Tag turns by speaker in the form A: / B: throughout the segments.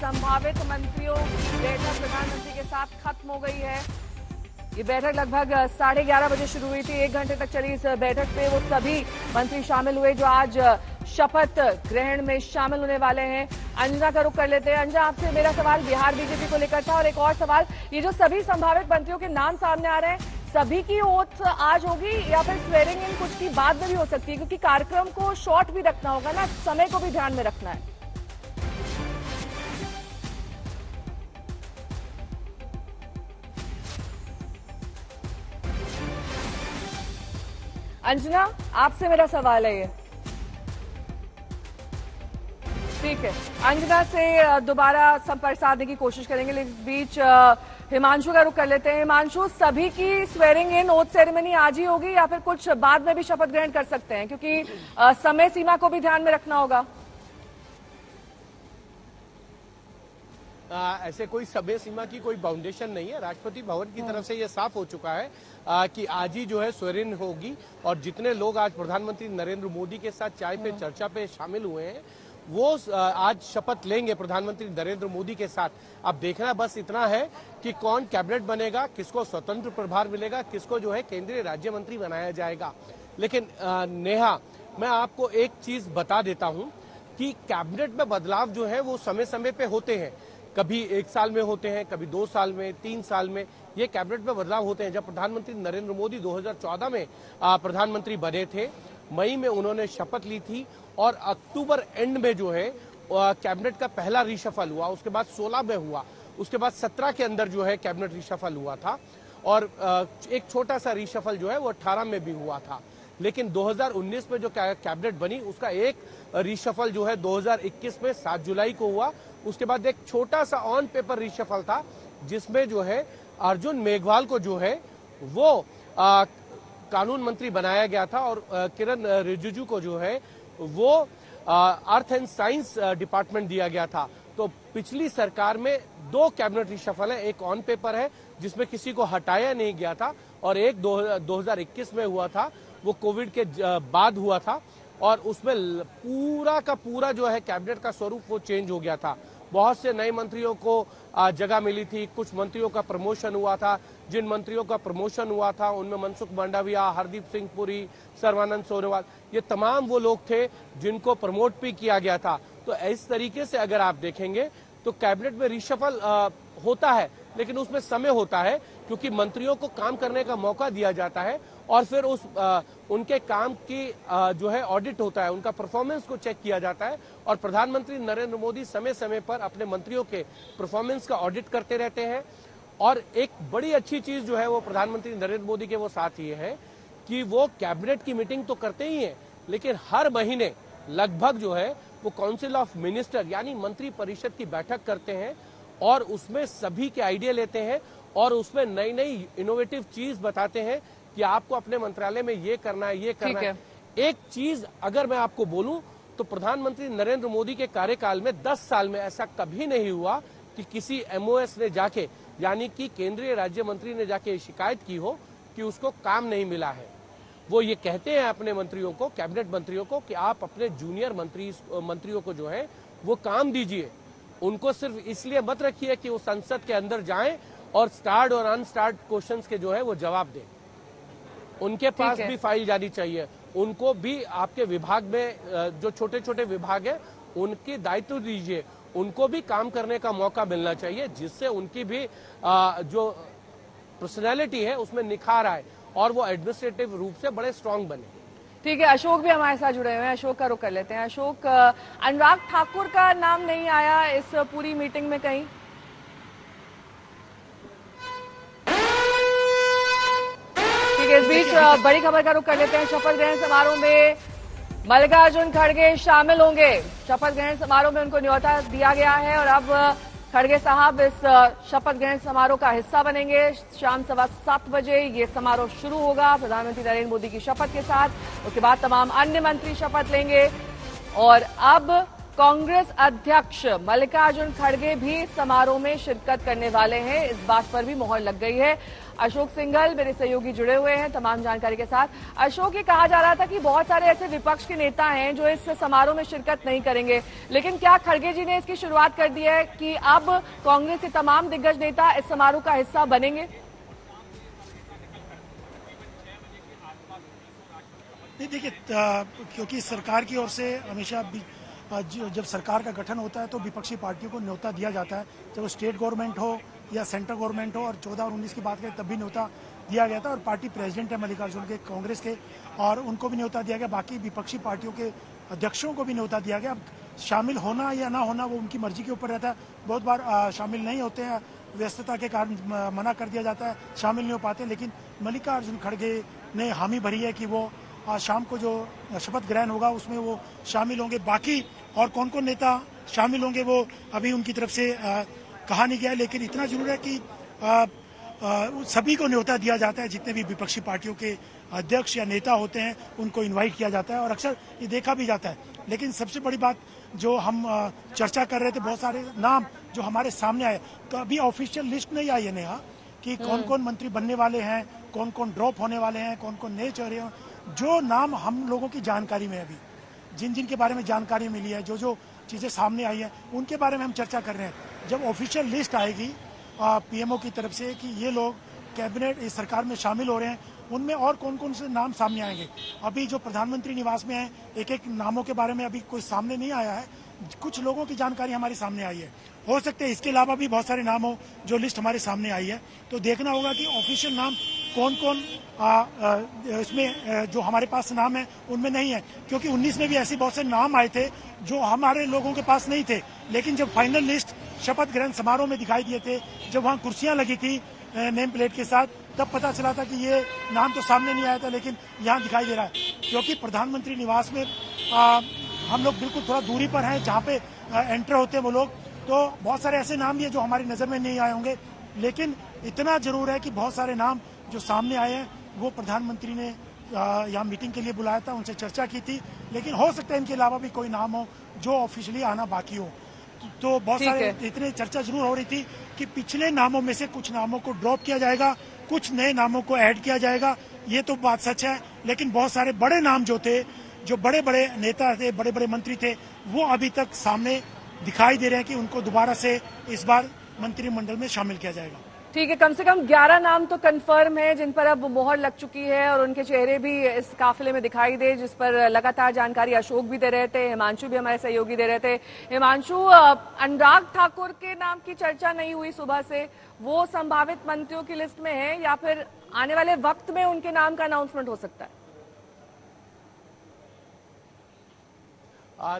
A: संभावित मंत्रियों की बैठक प्रधानमंत्री के साथ खत्म हो गई है। ये बैठक लगभग 11:30 बजे शुरू हुई थी। 1 घंटे तक चली इस बैठक पे वो सभी मंत्री शामिल हुए जो आज शपथ ग्रहण में शामिल होने वाले हैं। अंजना का रुख कर लेते हैं। अंजना, आपसे मेरा सवाल बिहार बीजेपी को लेकर था और एक और सवाल, ये जो सभी संभावित मंत्रियों के नाम सामने आ रहे हैं, सभी की ओथ आज होगी या फिर स्वेरिंग इन कुछ की बाद में भी हो सकती है, क्योंकि कार्यक्रम को शॉर्ट भी रखना होगा ना, समय को भी ध्यान में रखना है। अंजना, आपसे मेरा सवाल है ये। ठीक है, अंजना से दोबारा संपर्क साधने की कोशिश करेंगे, लेकिन इस बीच हिमांशु का रुख कर लेते हैं। हिमांशु, सभी की स्वेरिंग इन ओथ सेरेमनी आज ही होगी या फिर कुछ बाद में भी शपथ ग्रहण कर सकते हैं, क्योंकि समय सीमा को भी ध्यान में रखना होगा।
B: ऐसे कोई समय सीमा की कोई बाउंडेशन नहीं है। राष्ट्रपति भवन की तरफ से यह साफ हो चुका है कि आज ही जो है स्वेरिंग होगी और जितने लोग आज प्रधानमंत्री नरेंद्र मोदी के साथ चाय पे चर्चा पे शामिल हुए हैं वो आज शपथ लेंगे प्रधानमंत्री नरेंद्र मोदी के साथ। अब देखना बस इतना है कि कौन कैबिनेट बनेगा, किसको स्वतंत्र प्रभार मिलेगा, किसको जो है केंद्रीय राज्य मंत्री बनाया जाएगा। लेकिन नेहा, मैं आपको एक चीज बता देता हूं कि कैबिनेट में बदलाव जो है वो समय समय पे होते हैं। कभी 1 साल में होते हैं, कभी 2 साल में, 3 साल में, ये कैबिनेट में बदलाव होते हैं। जब प्रधानमंत्री नरेंद्र मोदी 2014 में प्रधानमंत्री बने थे, मई में उन्होंने शपथ ली थी और अक्टूबर एंड में जो है कैबिनेट का पहला रिशफल हुआ, उसके बाद 16 में हुआ, उसके बाद 17 के अंदर जो है कैबिनेट रिशफल हुआ था और एक छोटा सा रिशफल जो है वो 18 में भी हुआ था। लेकिन 2019 में जो कैबिनेट बनी उसका एक रिशफल जो है 2021 में 7 जुलाई को हुआ। उसके बाद एक छोटा सा ऑन पेपर रिशफल था जिसमें जो है अर्जुन मेघवाल को जो है वो कानून मंत्री बनाया गया था और किरण रिजिजू को जो है वो अर्थ एंड साइंस डिपार्टमेंट दिया गया था। तो पिछली सरकार में 2 कैबिनेट रिशफल है, एक ऑन पेपर है जिसमें किसी को हटाया नहीं गया था और एक 2021 में हुआ था, वो कोविड के बाद हुआ था और उसमें पूरा का पूरा जो है कैबिनेट का स्वरूप वो चेंज हो गया था। बहुत से नए मंत्रियों को जगह मिली थी, कुछ मंत्रियों का प्रमोशन हुआ था। जिन मंत्रियों का प्रमोशन हुआ था उनमें मनसुख मंडाविया, हरदीप सिंह पुरी, सर्बानंद सोनोवाल, ये तमाम वो लोग थे जिनको प्रमोट भी किया गया था। तो इस तरीके से अगर आप देखेंगे तो कैबिनेट में रिशफल होता है, लेकिन उसमें समय होता है क्योंकि मंत्रियों को काम करने का मौका दिया जाता है और फिर उनके काम की जो है ऑडिट होता है, उनका परफॉर्मेंस को चेक किया जाता है और प्रधानमंत्री नरेंद्र मोदी समय समय पर अपने मंत्रियों के परफॉर्मेंस का ऑडिट करते रहते हैं। और एक बड़ी अच्छी चीज जो है वो प्रधानमंत्री नरेंद्र मोदी के वो साथ ये है कि वो कैबिनेट की मीटिंग तो करते ही है, लेकिन हर महीने लगभग जो है वो काउंसिल ऑफ मिनिस्टर यानी मंत्री परिषद की बैठक करते हैं और उसमें सभी के आइडिया लेते हैं और उसमें नई नई इनोवेटिव चीज बताते हैं कि आपको अपने मंत्रालय में ये करना है, ये करना है। एक चीज अगर मैं आपको बोलूं तो प्रधानमंत्री नरेंद्र मोदी के कार्यकाल में 10 साल में ऐसा कभी नहीं हुआ कि किसी एमओएस ने जाके यानी कि केंद्रीय राज्य मंत्री ने जाके शिकायत की हो कि उसको काम नहीं मिला है। वो ये कहते हैं अपने मंत्रियों को, कैबिनेट मंत्रियों को, कि आप अपने जूनियर मंत्रियों को जो है वो काम दीजिए, उनको सिर्फ इसलिए मत रखिए कि वो संसद के अंदर जाएं और स्टार्ड और अनस्टार्ड क्वेश्चंस के जो है वो जवाब दें। उनके पास भी फाइल जानी चाहिए, उनको भी आपके विभाग में जो छोटे छोटे विभाग है उनके दायित्व दीजिए, उनको भी काम करने का मौका मिलना चाहिए जिससे उनकी भी जो पर्सनैलिटी है उसमें निखार आए और वो एडमिनिस्ट्रेटिव रूप से बड़े स्ट्रांग बने।
A: ठीक है, अशोक भी हमारे साथ जुड़े हुए हैं, अशोक का रुख कर लेते हैं। अशोक, अनुराग ठाकुर का नाम नहीं आया इस पूरी मीटिंग में कहीं? ठीक है, इस बीच बड़ी खबर का रुख कर लेते हैं। शपथ ग्रहण समारोह में मल्लिकार्जुन खड़गे शामिल होंगे। शपथ ग्रहण समारोह में उनको न्योता दिया गया है और अब खड़गे साहब इस शपथ ग्रहण समारोह का हिस्सा बनेंगे। शाम 7:15 बजे ये समारोह शुरू होगा प्रधानमंत्री नरेंद्र मोदी की शपथ के साथ। उसके बाद तमाम अन्य मंत्री शपथ लेंगे और अब कांग्रेस अध्यक्ष मल्लिकार्जुन खड़गे भी समारोह में शिरकत करने वाले हैं। इस बात पर भी मोहर लग गई है। अशोक सिंघल मेरे सहयोगी जुड़े हुए हैं तमाम जानकारी के साथ। अशोक, ये कहा जा रहा था कि बहुत सारे ऐसे विपक्ष के नेता हैं जो इस समारोह में शिरकत नहीं करेंगे, लेकिन क्या खड़गे जी ने इसकी शुरुआत कर दी है कि अब कांग्रेस के तमाम दिग्गज नेता इस समारोह का हिस्सा बनेंगे?
C: नहीं, देखिए, क्योंकि सरकार की ओर से हमेशा जब सरकार का गठन होता है तो विपक्षी पार्टियों को न्योता दिया जाता है, चाहे वो स्टेट गवर्नमेंट हो या सेंट्रल गवर्नमेंट हो। और 14 और 19 की बात करें तब भी न्योता दिया गया था, और पार्टी प्रेसिडेंट है मल्लिकार्जुन के कांग्रेस के, और उनको भी न्योता दिया गया। बाकी विपक्षी पार्टियों के अध्यक्षों को भी न्योता दिया गया। अब शामिल होना या ना होना वो उनकी मर्जी के ऊपर रहता है। बहुत बार शामिल नहीं होते हैं, व्यस्तता के कारण मना कर दिया जाता है, शामिल नहीं हो पाते। लेकिन मल्लिकार्जुन खड़गे ने हामी भरी है कि वो आज शाम को जो शपथ ग्रहण होगा उसमें वो शामिल होंगे। बाकी और कौन कौन नेता शामिल होंगे वो अभी उनकी तरफ से कहा नहीं गया, लेकिन इतना जरूर है कि सभी को न्योता दिया जाता है। जितने भी विपक्षी पार्टियों के अध्यक्ष या नेता होते हैं उनको इनवाइट किया जाता है, और अक्सर ये देखा भी जाता है। लेकिन सबसे बड़ी बात जो हम चर्चा कर रहे थे, बहुत सारे नाम जो हमारे सामने आए, कभी ऑफिशियल लिस्ट नहीं आई है नेहा कि कौन कौन मंत्री बनने वाले हैं, कौन कौन ड्रॉप होने वाले हैं, कौन कौन नए चेहरे हैं। जो नाम हम लोगों की जानकारी में अभी जिन जिन के बारे में जानकारी मिली है, जो जो चीजें सामने आई हैं, उनके बारे में हम चर्चा कर रहे हैं। जब ऑफिशियल लिस्ट आएगी पीएमओ की तरफ से कि ये लोग कैबिनेट इस सरकार में शामिल हो रहे हैं, उनमें और कौन कौन से नाम सामने आएंगे। अभी जो प्रधानमंत्री निवास में है, एक एक नामों के बारे में अभी कोई सामने नहीं आया है। कुछ लोगों की जानकारी हमारे सामने आई है, हो सकता है इसके अलावा भी बहुत सारे नाम हो जो लिस्ट हमारे सामने आई है। तो देखना होगा कि ऑफिशियल नाम कौन कौन इसमें जो हमारे पास नाम है उनमें नहीं है, क्योंकि 19 में भी ऐसे बहुत से नाम आए थे जो हमारे लोगों के पास नहीं थे। लेकिन जब फाइनल लिस्ट शपथ ग्रहण समारोह में दिखाई दिए थे, जब वहाँ कुर्सियां लगी थी नेम प्लेट के साथ, तब पता चला था कि ये नाम तो सामने नहीं आया था, लेकिन यहाँ दिखाई दे रहा है। क्योंकि प्रधानमंत्री निवास में हम लोग बिल्कुल थोड़ा दूरी पर हैं जहाँ पे एंटर होते हैं वो लोग, तो बहुत सारे ऐसे नाम भी है जो हमारी नजर में नहीं आए होंगे। लेकिन इतना जरूर है कि बहुत सारे नाम जो सामने आए हैं वो प्रधानमंत्री ने यहाँ मीटिंग के लिए बुलाया था, उनसे चर्चा की थी। लेकिन हो सकता है इनके अलावा भी कोई नाम हो जो ऑफिशियली आना बाकी हो। तो बहुत सारे इतने चर्चा जरूर हो रही थी कि पिछले नामों में से कुछ नामों को ड्रॉप किया जाएगा, कुछ नए नामों को ऐड किया जाएगा, ये तो बात सच है। लेकिन बहुत सारे बड़े नाम जो थे, जो बड़े बड़े नेता थे, बड़े बड़े मंत्री थे, वो अभी तक सामने दिखाई दे रहे हैं कि उनको दोबारा से इस बार मंत्रिमंडल में शामिल किया जाएगा।
A: ठीक है, कम से कम 11 नाम तो कंफर्म है जिन पर अब मोहर लग चुकी है, और उनके चेहरे भी इस काफिले में दिखाई दे, जिस पर लगातार जानकारी अशोक भी दे रहे थे, हिमांशु भी हमारे सहयोगी दे रहे थे। हिमांशु, अनुराग ठाकुर के नाम की चर्चा नहीं हुई सुबह से, वो संभावित मंत्रियों की लिस्ट में है या फिर आने वाले वक्त में उनके नाम का अनाउंसमेंट हो सकता है?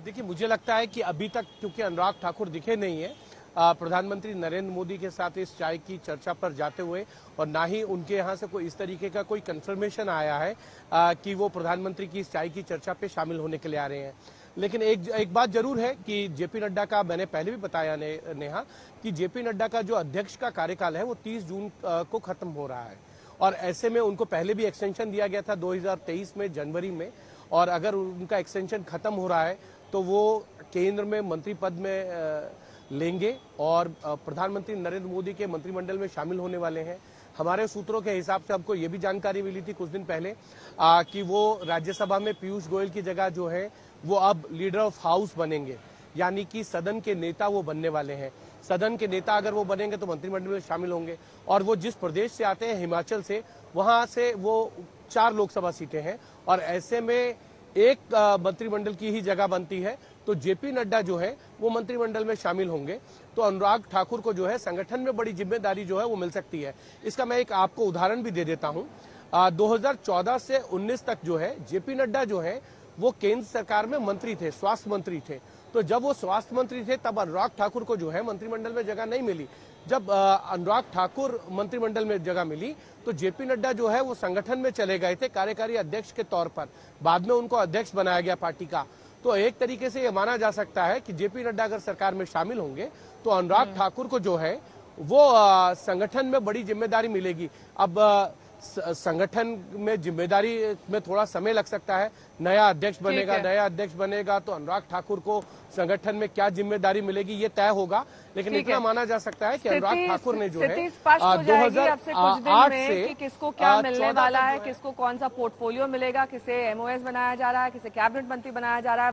B: देखिए, मुझे लगता है कि अभी तक क्योंकि अनुराग ठाकुर दिखे नहीं है प्रधानमंत्री नरेंद्र मोदी के साथ इस चाय की चर्चा पर जाते हुए, और ना ही उनके यहाँ से कोई इस तरीके का कोई कंफर्मेशन आया है कि वो प्रधानमंत्री की इस चाय की चर्चा पे शामिल होने के लिए आ रहे हैं। लेकिन एक बात जरूर है कि जेपी नड्डा का, मैंने पहले भी बताया नेहा, कि जेपी नड्डा का जो अध्यक्ष का कार्यकाल है वो 30 जून को खत्म हो रहा है, और ऐसे में उनको पहले भी एक्सटेंशन दिया गया था 2023 में जनवरी में, और अगर उनका एक्सटेंशन खत्म हो रहा है तो वो केंद्र में मंत्री पद में लेंगे और प्रधानमंत्री नरेंद्र मोदी के मंत्रिमंडल में शामिल होने वाले हैं। हमारे सूत्रों के हिसाब से हमको ये भी जानकारी मिली थी कुछ दिन पहले कि वो राज्यसभा में पीयूष गोयल की जगह जो है वो अब लीडर ऑफ हाउस बनेंगे, यानी कि सदन के नेता वो बनने वाले हैं। सदन के नेता अगर वो बनेंगे तो मंत्रिमंडल में शामिल होंगे, और वो जिस प्रदेश से आते हैं, हिमाचल से, वहां से वो 4 लोकसभा सीटें हैं, और ऐसे में एक मंत्रिमंडल की ही जगह बनती है, तो जेपी नड्डा जो है वो मंत्रिमंडल में शामिल होंगे। तो अनुराग ठाकुर को जो है संगठन में बड़ी जिम्मेदारी जो है वो मिल सकती है। इसका मैं एक आपको उदाहरण भी दे देता हूं। 2014 से 19 तक जो है जेपी नड्डा जो है वो केंद्र सरकार में मंत्री थे, स्वास्थ्य मंत्री थे। तो जब वो स्वास्थ्य मंत्री थे तब अनुराग ठाकुर को जो है मंत्रिमंडल में जगह नहीं मिली। जब अनुराग ठाकुर मंत्रिमंडल में जगह मिली तो जेपी नड्डा जो है वो संगठन में चले गए थे कार्यकारी अध्यक्ष के तौर पर, बाद में उनको अध्यक्ष बनाया गया पार्टी का। तो एक तरीके से ये माना जा सकता है कि जेपी नड्डा अगर सरकार में शामिल होंगे तो अनुराग ठाकुर को जो है वो संगठन में बड़ी जिम्मेदारी मिलेगी। अब संगठन में जिम्मेदारी में थोड़ा समय लग सकता है। नया अध्यक्ष बनेगा तो अनुराग ठाकुर को संगठन में क्या जिम्मेदारी मिलेगी ये तय होगा, लेकिन इतना माना जा सकता है कि अनुराग ठाकुर ने जो है
A: 2008 से कि किसको क्या मिलने वाला है, किसको कौन सा पोर्टफोलियो मिलेगा, किसे एमओएस बनाया जा रहा है, किसे कैबिनेट मंत्री बनाया जा रहा है।